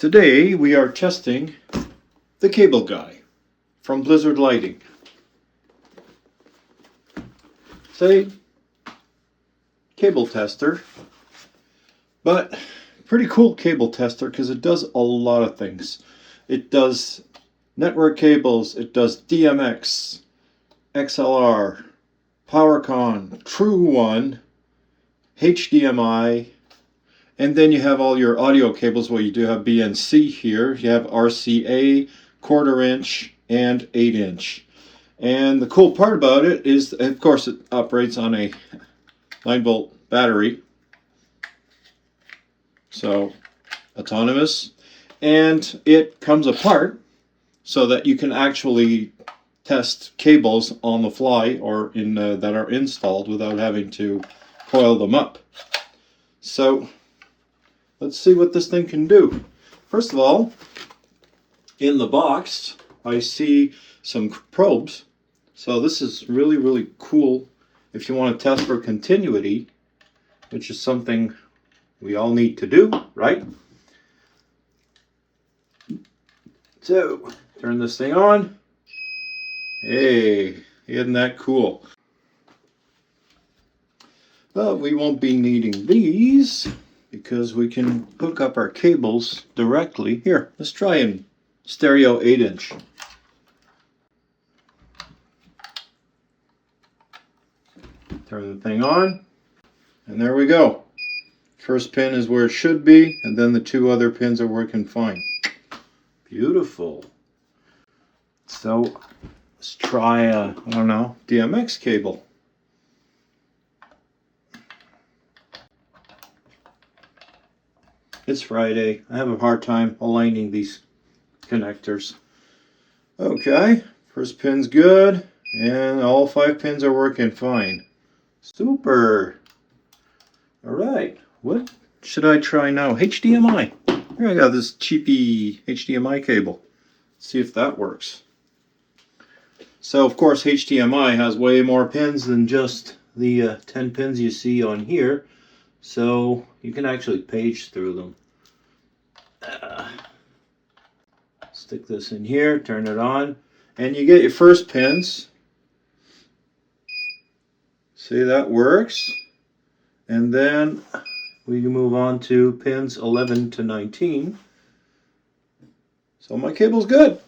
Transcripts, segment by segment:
Today we are testing the cable guy from Blizzard Lighting. It's a cable tester, but pretty cool cable tester because it does a lot of things. It does network cables, it does DMX, XLR, PowerCon, True One, HDMI, and then you have all your audio cables. Well, you do have BNC here. You have RCA, 1/4 inch, and 8 inch. And the cool part about it is, of course, it operates on a 9-volt battery. So, autonomous. And it comes apart so that you can actually test cables on the fly or that are installed without having to coil them up. So, let's see what this thing can do. First of all, in the box, I see some probes. So this is really, really cool if you want to test for continuity, which is something we all need to do, right? So, turn this thing on. Hey, isn't that cool? But we won't be needing these because we can hook up our cables directly. Here, let's try in stereo 8 inch. Turn the thing on, and there we go. First pin is where it should be, and then the two other pins are working fine. Beautiful. So let's try I don't know, DMX cable. It's Friday. I have a hard time aligning these connectors. Okay, first pin's good, and all 5 pins are working fine. Super. Alright, what should I try now? HDMI. Here I got this cheapy HDMI cable. Let's see if that works. So of course HDMI has way more pins than just the 10 pins you see on here. So you can actually page through them. Stick this in here, turn it on, and you get your first pins. See, that works. And then we can move on to pins 11 to 19. So my cable's good.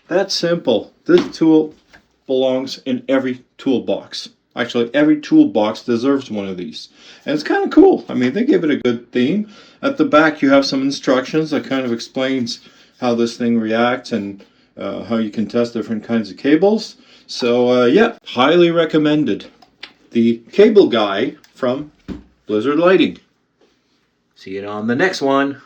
That's simple. This tool belongs in every toolbox. Actually, every toolbox deserves one of these. And it's kind of cool. I mean, they give it a good theme. At the back, you have some instructions that kind of explains how this thing reacts and how you can test different kinds of cables. So, yeah, highly recommended. The cable guy from Blizzard Lighting. See you on the next one.